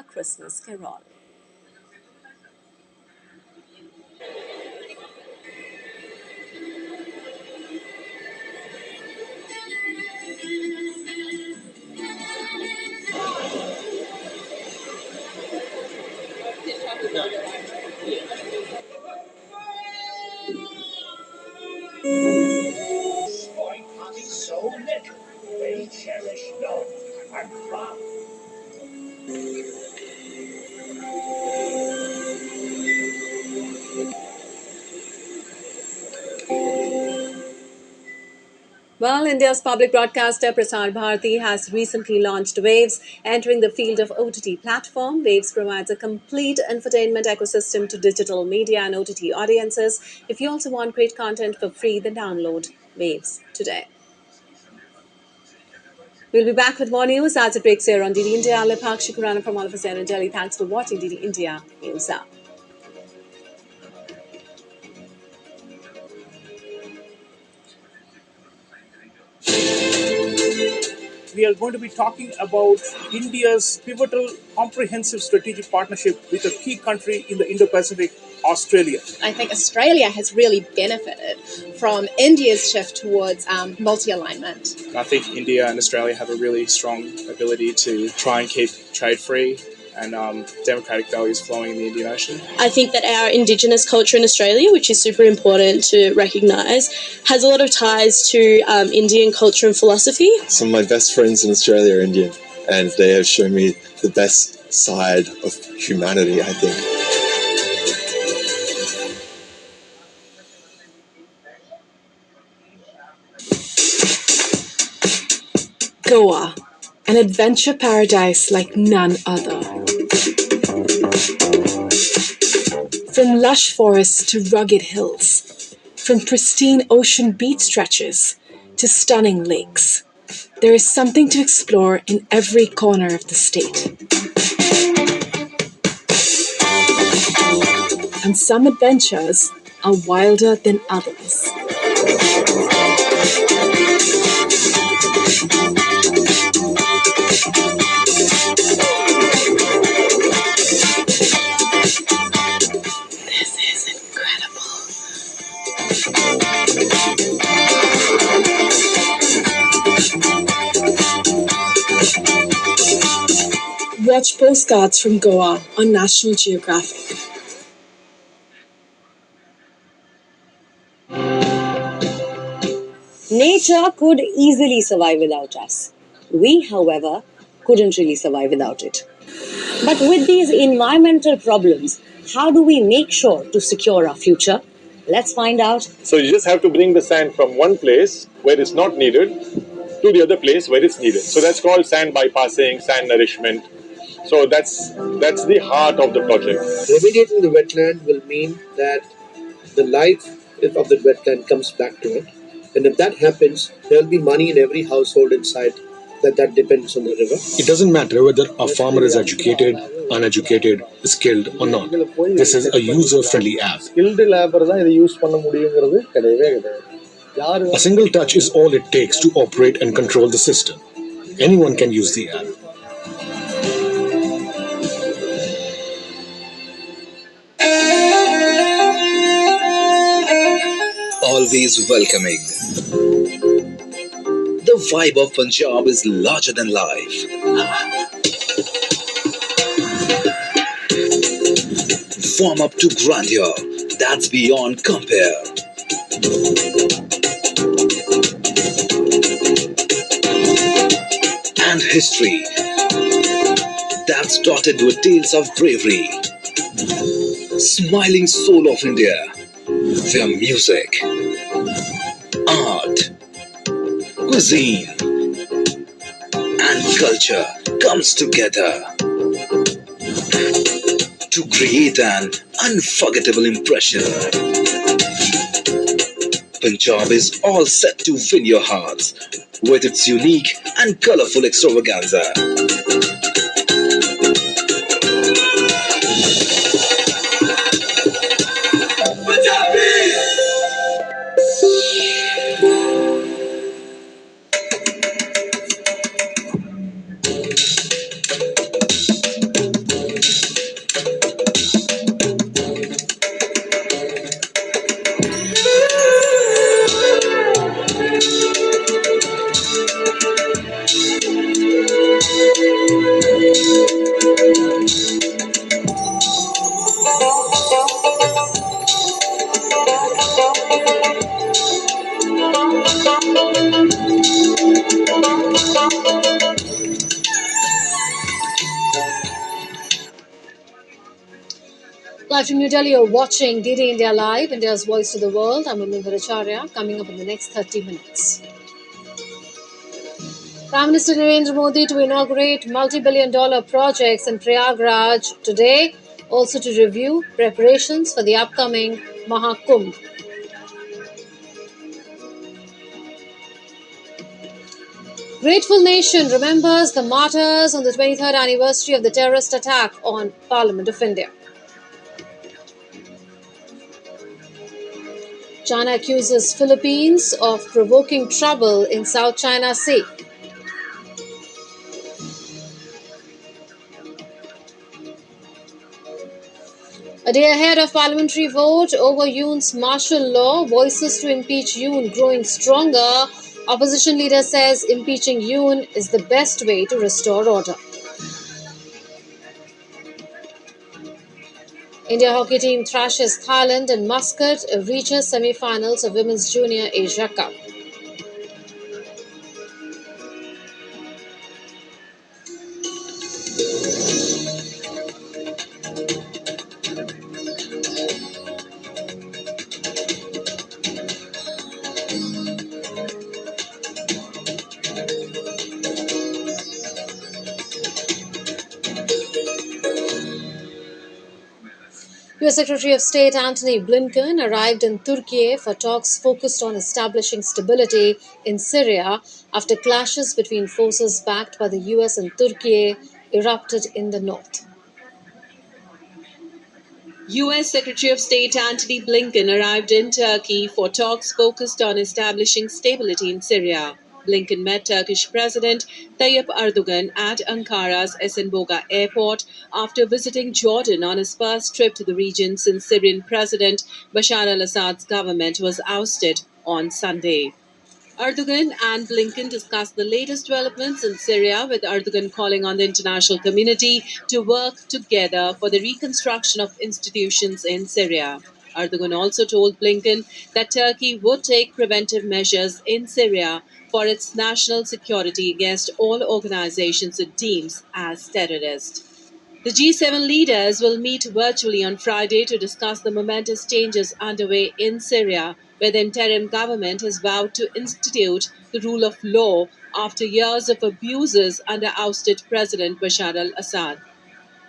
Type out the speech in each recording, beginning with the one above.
A Christmas Carol. Why are they so little? They cherish love and fun. Well, India's public broadcaster Prasar Bharati has recently launched Waves, entering the field of OTT platform. Waves provides a complete infotainment ecosystem to digital media and OTT audiences. If you also want great content for free, then download Waves today. We'll be back with more news as it breaks here on DD India. I'm Lepakshi Kurana from all of us here in Delhi. Thanks for watching DD India News Up. We are going to be talking about India's pivotal comprehensive strategic partnership with a key country in the Indo-Pacific, Australia. I think Australia has really benefited from India's shift towards multi-alignment. I think India and Australia have a really strong ability to try and keep trade free and democratic values flowing in the Indian Ocean. I think that our Indigenous culture in Australia, which is super important to recognise, has a lot of ties to Indian culture and philosophy. Some of my best friends in Australia are Indian, and they have shown me the best side of humanity, I think. Goa, an adventure paradise like none other. From lush forests to rugged hills, from pristine ocean beach stretches to stunning lakes, there is something to explore in every corner of the state. And some adventures are wilder than others. This is incredible. Watch Postcards from Goa on National Geographic. Nature could easily survive without us. We, however, couldn't really survive without it. But with these environmental problems, how do we make sure to secure our future? Let's find out. So you just have to bring the sand from one place where it's not needed to the other place where it's needed. So that's called sand bypassing, sand nourishment. So that's the heart of the project. Remediating the wetland will mean that the life of the wetland comes back to it. And if that happens, there will be money in every household inside that depends on the river. It doesn't matter whether a farmer is educated, uneducated, skilled or not. This is a user-friendly app. A single touch is all it takes to operate and control the system. Anyone can use the app. Always welcoming. The vibe of Punjab is larger than life. Warm up to grandeur that's beyond compare. And history that's dotted with tales of bravery. Smiling soul of India, where music, art, cuisine, and culture comes together to create an unforgettable impression. Punjab is all set to win your hearts with its unique and colorful extravaganza. Live from New Delhi, you're watching DD India Live, India's voice to the world. I'm Amin Viracharya, coming up in the next 30 minutes. Prime Minister Narendra Modi to inaugurate multi-billion-dollar projects in Prayagraj today, also to review preparations for the upcoming Mahakumbh. Grateful Nation remembers the martyrs on the 23rd anniversary of the terrorist attack on Parliament of India. China accuses Philippines of provoking trouble in South China Sea. A day ahead of parliamentary vote over Yoon's martial law, voices to impeach Yoon growing stronger. Opposition leader says impeaching Yoon is the best way to restore order. India hockey team thrashes Thailand in Muscat, reaches semi-finals of Women's Junior Asia Cup. US Secretary of State Antony Blinken arrived in Turkey for talks focused on establishing stability in Syria after clashes between forces backed by the US and Turkey erupted in the north. U.S. Secretary of State Antony Blinken arrived in Turkey for talks focused on establishing stability in Syria. Blinken met Turkish President Tayyip Erdogan at Ankara's Esenboga airport after visiting Jordan on his first trip to the region since Syrian President Bashar al-Assad's government was ousted on Sunday. Erdogan and Blinken discussed the latest developments in Syria, with Erdogan calling on the international community to work together for the reconstruction of institutions in Syria. Erdogan also told Blinken that Turkey would take preventive measures in Syria for its national security against all organizations it deems as terrorist. The G7 leaders will meet virtually on Friday to discuss the momentous changes underway in Syria, where the interim government has vowed to institute the rule of law after years of abuses under ousted President Bashar al Assad.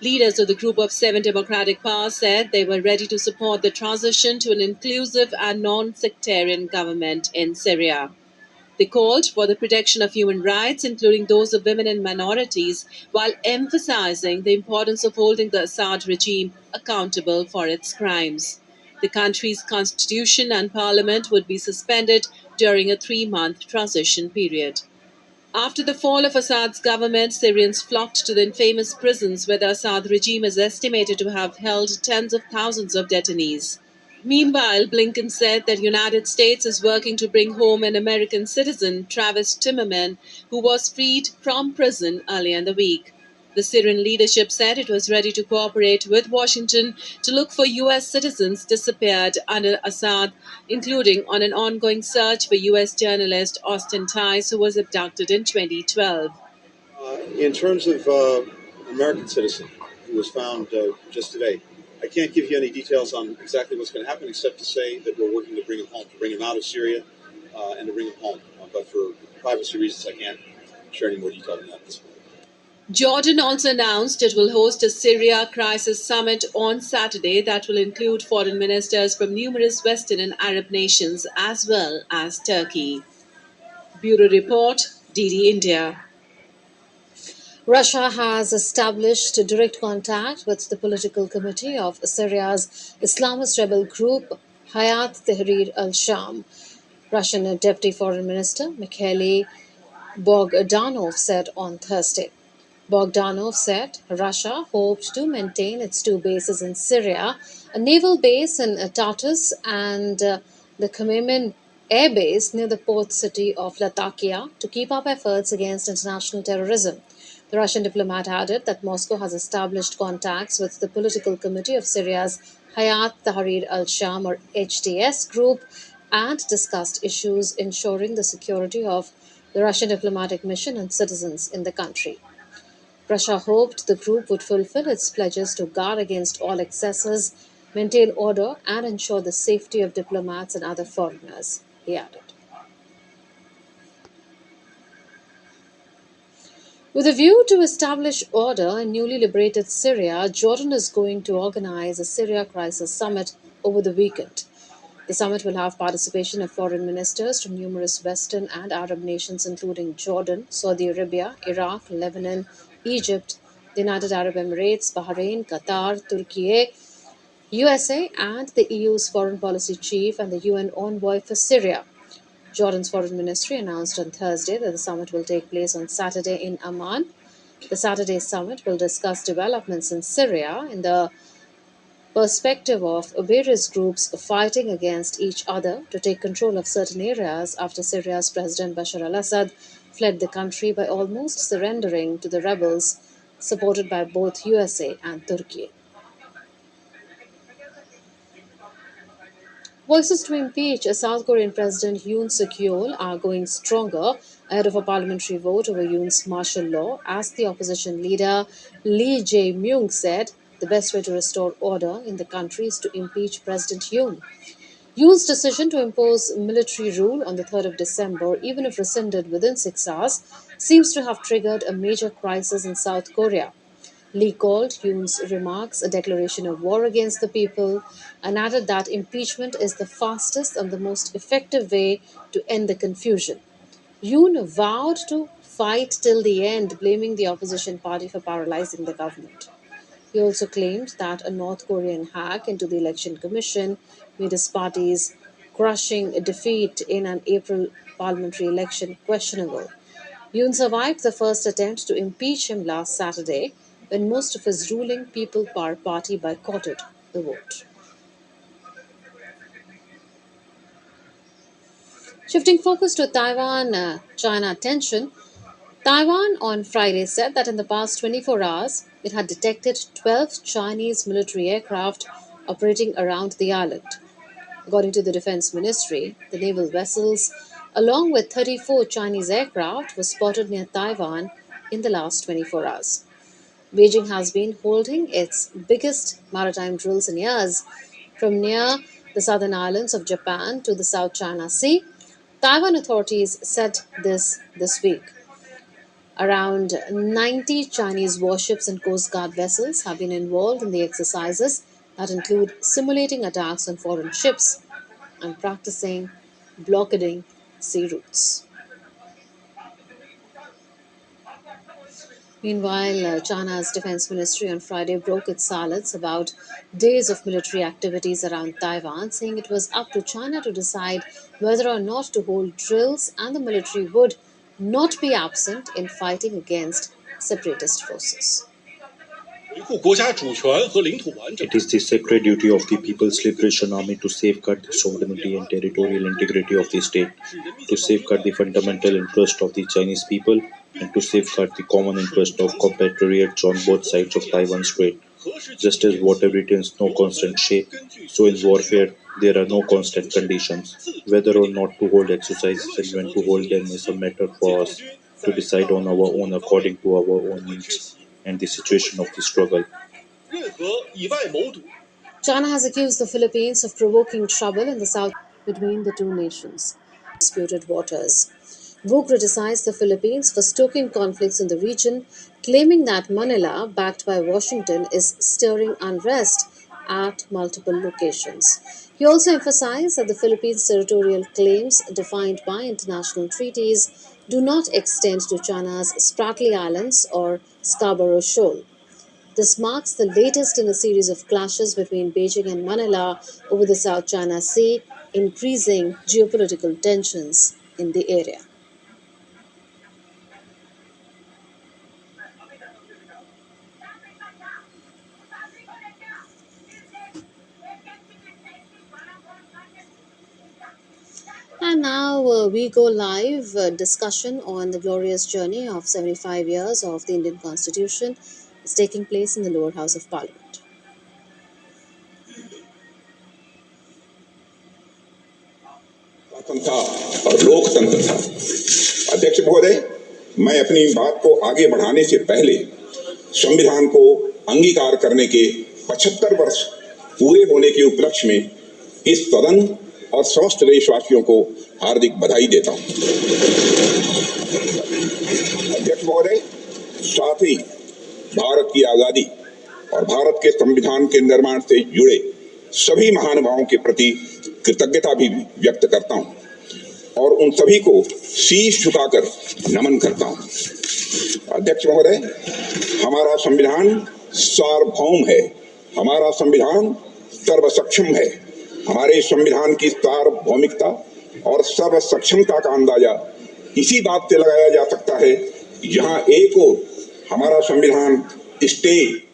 Leaders of the Group of Seven Democratic Powers said they were ready to support the transition to an inclusive and non sectarian government in Syria. They called for the protection of human rights, including those of women and minorities, while emphasizing the importance of holding the Assad regime accountable for its crimes. The country's constitution and parliament would be suspended during a 3-month transition period. After the fall of Assad's government, Syrians flocked to the infamous prisons where the Assad regime is estimated to have held tens of thousands of detainees. Meanwhile, Blinken said that the United States is working to bring home an American citizen, Travis Timmerman, who was freed from prison earlier in the week. The Syrian leadership said it was ready to cooperate with Washington to look for U.S. citizens disappeared under Assad, including on an ongoing search for U.S. journalist Austin Tice, who was abducted in 2012. In terms of American citizen who was found just today, I can't give you any details on exactly what's going to happen, except to say that we're working to bring him home, to bring him out of Syria, and to bring him home. But for privacy reasons, I can't share any more detail than that at this point. Jordan also announced it will host a Syria crisis summit on Saturday that will include foreign ministers from numerous Western and Arab nations as well as Turkey. Bureau Report, DD India. Russia has established direct contact with the political committee of Syria's Islamist rebel group Hayat Tahrir al-Sham. Russian Deputy Foreign Minister Mikhail Bogdanov said on Thursday. Bogdanov said Russia hoped to maintain its two bases in Syria, a naval base in Tartus and the Khmeimim air base near the port city of Latakia, to keep up efforts against international terrorism. The Russian diplomat added that Moscow has established contacts with the political committee of Syria's Hayat Tahrir al-Sham or HTS group and discussed issues ensuring the security of the Russian diplomatic mission and citizens in the country. Russia hoped the group would fulfill its pledges to guard against all excesses maintain order, and ensure the safety of diplomats and other foreigners, he added. With a view to establish order in newly liberated Syria, Jordan is going to organize a Syria Crisis Summit over the weekend. The summit will have participation of foreign ministers from numerous Western and Arab nations, including Jordan, Saudi Arabia, Iraq, Lebanon, Egypt, the United Arab Emirates, Bahrain, Qatar, Turkey, USA, and the EU's foreign policy chief and the UN envoy for Syria. Jordan's foreign ministry announced on Thursday that the summit will take place on Saturday in Amman. The Saturday summit will discuss developments in Syria in the perspective of various groups fighting against each other to take control of certain areas after Syria's President Bashar al Assad fled the country by almost surrendering to the rebels supported by both USA and Turkey. Voices to impeach South Korean President Yoon Suk Yeol are going stronger ahead of a parliamentary vote over Yoon's martial law, as the opposition leader Lee Jae-myung said the best way to restore order in the country is to impeach President Yoon. Yoon's decision to impose military rule on the 3rd of December, even if rescinded within 6 hours, seems to have triggered a major crisis in South Korea. Lee called Yoon's remarks a declaration of war against the people and added that impeachment is the fastest and the most effective way to end the confusion. Yoon vowed to fight till the end, blaming the opposition party for paralyzing the government. He also claimed that a North Korean hack into the election commission made his party's crushing defeat in an April parliamentary election questionable. Yoon survived the first attempt to impeach him last Saturday when most of his ruling People Power Party boycotted the vote. Shifting focus to Taiwan China tension, Taiwan on Friday said that in the past 24 hours, it had detected 12 Chinese military aircraft operating around the island. According to the Defense Ministry, the naval vessels, along with 34 Chinese aircraft, were spotted near Taiwan in the last 24 hours. Beijing has been holding its biggest maritime drills in years, from near the southern islands of Japan to the South China Sea. Taiwan authorities said this week. Around 90 Chinese warships and Coast Guard vessels have been involved in the exercises that include simulating attacks on foreign ships and practicing blockading sea routes. Meanwhile, China's defense ministry on Friday broke its silence about days of military activities around Taiwan, saying it was up to China to decide whether or not to hold drills and the military would not be absent in fighting against separatist forces. It is the sacred duty of the People's Liberation Army to safeguard the sovereignty and territorial integrity of the state, to safeguard the fundamental interest of the Chinese people, and to safeguard the common interest of compatriots on both sides of Taiwan Strait. Just as water retains no constant shape, so in warfare there are no constant conditions. Whether or not to hold exercises and when to hold them is a matter for us to decide on our own according to our own needs and the situation of the struggle. China has accused the Philippines of provoking trouble in the south between the two nations. Disputed waters. Wu criticized the Philippines for stoking conflicts in the region, claiming that Manila, backed by Washington, is stirring unrest at multiple locations. He also emphasized that the Philippines' territorial claims, defined by international treaties, do not extend to China's Spratly Islands or Scarborough Shoal. This marks the latest in a series of clashes between Beijing and Manila over the South China Sea, increasing geopolitical tensions in the area. And now we go live discussion on the glorious journey of 75 years of the Indian Constitution is taking place in the lower house of Parliament. था और लोकतंत्र था। अध्यक्ष महोदय, मैं अपनी बात को आगे बढ़ाने से पहले संविधान को अंगीकार करने के 75 वर्ष पूरे होने के उपलक्ष्य में इस सदन और समस्त देशवासियों को हार्दिक बधाई देता हूं। अध्यक्ष महोदय, साथ ही भारत की आजादी और भारत के संविधान के निर्माण से जुड़े सभी महानुभावों के प्रति कृतज्ञता भी व्यक्त करता हूं और उन सभी को शीश झुकाकर नमन करता हूं। अध्यक्ष महोदय, हमारा संविधान सार्वभौम है, हमारा संविधान सर्वसक्षम है। हमारे संविधान की सार्वभौमिकता और सर्वसक्षमता का अंदाजा इसी बात से लगाया जा सकता है, जहां एक ओर हमारा संविधान state.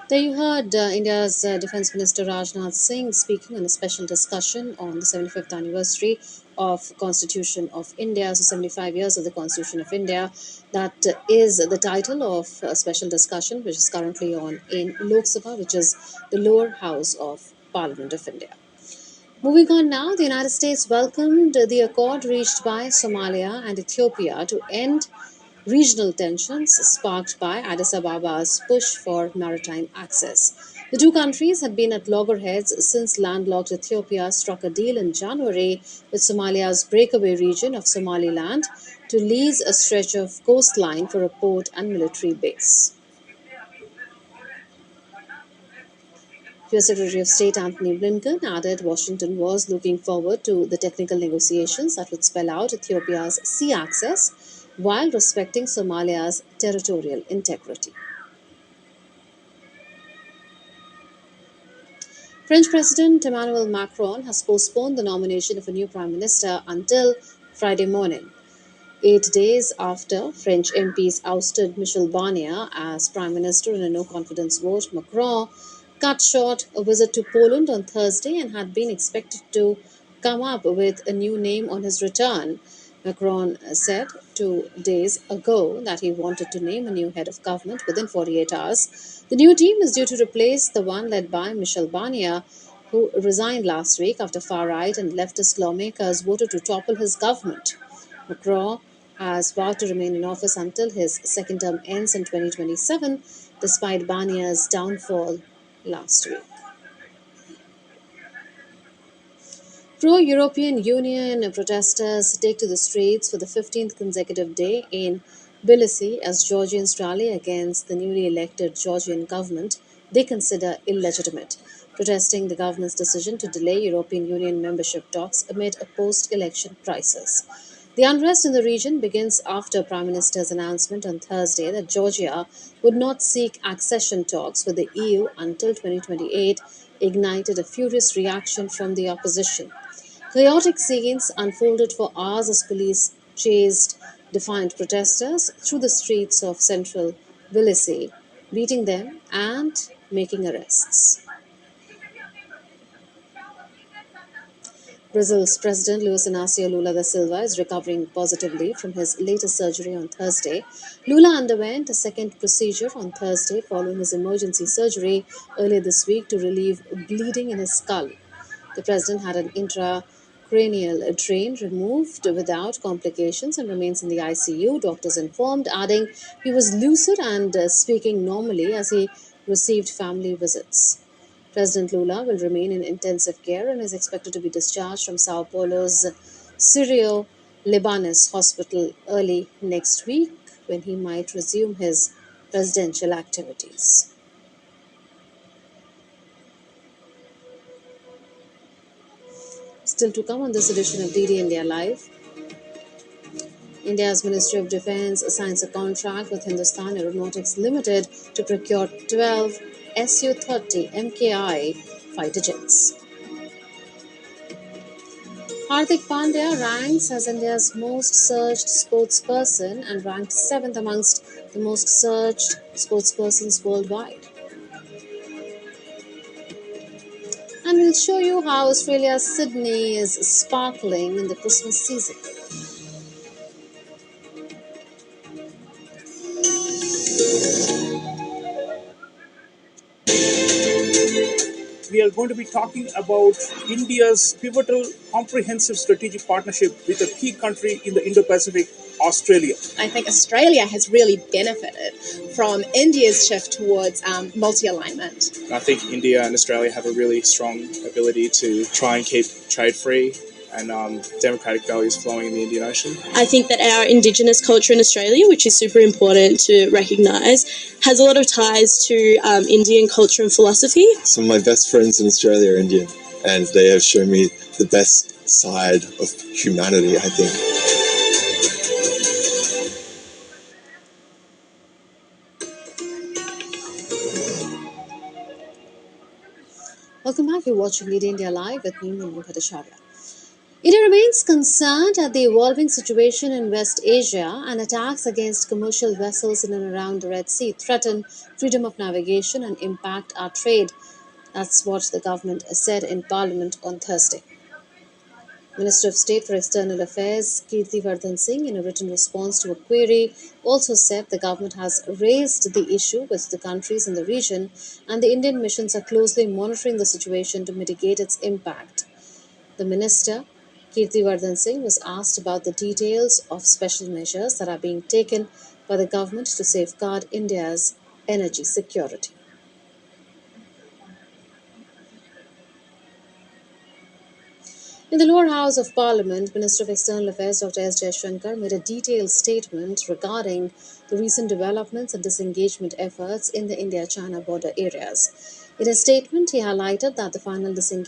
There you heard India's Defence Minister Rajnath Singh speaking on a special discussion on the 75th anniversary of Constitution of India, so 75 years of the Constitution of India. That is the title of a special discussion which is currently on in Lok Sabha, which is the lower house of Parliament of India. Moving on now, the United States welcomed the accord reached by Somalia and Ethiopia to end regional tensions sparked by Addis Ababa's push for maritime access. The two countries had been at loggerheads since landlocked Ethiopia struck a deal in January with Somalia's breakaway region of Somaliland to lease a stretch of coastline for a port and military base. US Secretary of State Anthony Blinken added Washington was looking forward to the technical negotiations that would spell out Ethiopia's sea access while respecting Somalia's territorial integrity. French President Emmanuel Macron has postponed the nomination of a new prime minister until Friday morning. 8 days after French MPs ousted Michel Barnier as Prime Minister in a no confidence vote, Macron cut short a visit to Poland on Thursday and had been expected to come up with a new name on his return. Macron said 2 days ago that he wanted to name a new head of government within 48 hours. The new team is due to replace the one led by Michel Barnier, who resigned last week after far right and leftist lawmakers voted to topple his government. Macron has vowed to remain in office until his second term ends in 2027, despite Barnier's downfall last week. Pro-European Union protesters take to the streets for the 15th consecutive day in Tbilisi as Georgians rally against the newly elected Georgian government they consider illegitimate, protesting the government's decision to delay European Union membership talks amid a post-election crisis. The unrest in the region begins after Prime Minister's announcement on Thursday that Georgia would not seek accession talks with the EU until 2028 ignited a furious reaction from the opposition. Chaotic scenes unfolded for hours as police chased defiant protesters through the streets of central Tbilisi, beating them and making arrests. Brazil's President Luiz Inácio Lula da Silva is recovering positively from his latest surgery on Thursday. Lula underwent a second procedure on Thursday following his emergency surgery earlier this week to relieve bleeding in his skull. The president had an intracranial drain removed without complications and remains in the ICU, doctors informed, adding he was lucid and speaking normally as he received family visits. President Lula will remain in intensive care and is expected to be discharged from Sao Paulo's Sirio Libanês hospital early next week when he might resume his presidential activities. Still to come on this edition of DD India Live. India's Ministry of Defence signs a contract with Hindustan Aeronautics Limited to procure 12 Su-30 MKI fighter jets. Hardik Pandya ranks as India's most searched sportsperson and ranked 7th amongst the most searched sportspersons worldwide. And we'll show you how Australia's Sydney is sparkling in the Christmas season. We are going to be talking about India's pivotal comprehensive strategic partnership with a key country in the Indo-Pacific Australia? I think Australia has really benefited from India's shift towards multi-alignment. I think India and Australia have a really strong ability to try and keep trade free and democratic values flowing in the Indian Ocean. I think that our Indigenous culture in Australia, which is super important to recognise, has a lot of ties to Indian culture and philosophy. Some of my best friends in Australia are Indian, and they have shown me the best side of humanity, I think. Welcome back. You're watching Lead India Live with me, Minu Bhattacharya. India remains concerned at the evolving situation in West Asia, and attacks against commercial vessels in and around the Red Sea threaten freedom of navigation and impact our trade. That's what the government said in Parliament on Thursday. Minister of State for External Affairs Kirti Vardhan Singh, in a written response to a query, also said the government has raised the issue with the countries in the region, and the Indian missions are closely monitoring the situation to mitigate its impact. The minister, Kirti Vardhan Singh, was asked about the details of special measures that are being taken by the government to safeguard India's energy security. In the lower house of Parliament, Minister of External Affairs Dr. S. Jaishankar made a detailed statement regarding the recent developments and disengagement efforts in the India-China border areas. In a statement, he highlighted that the final disengagement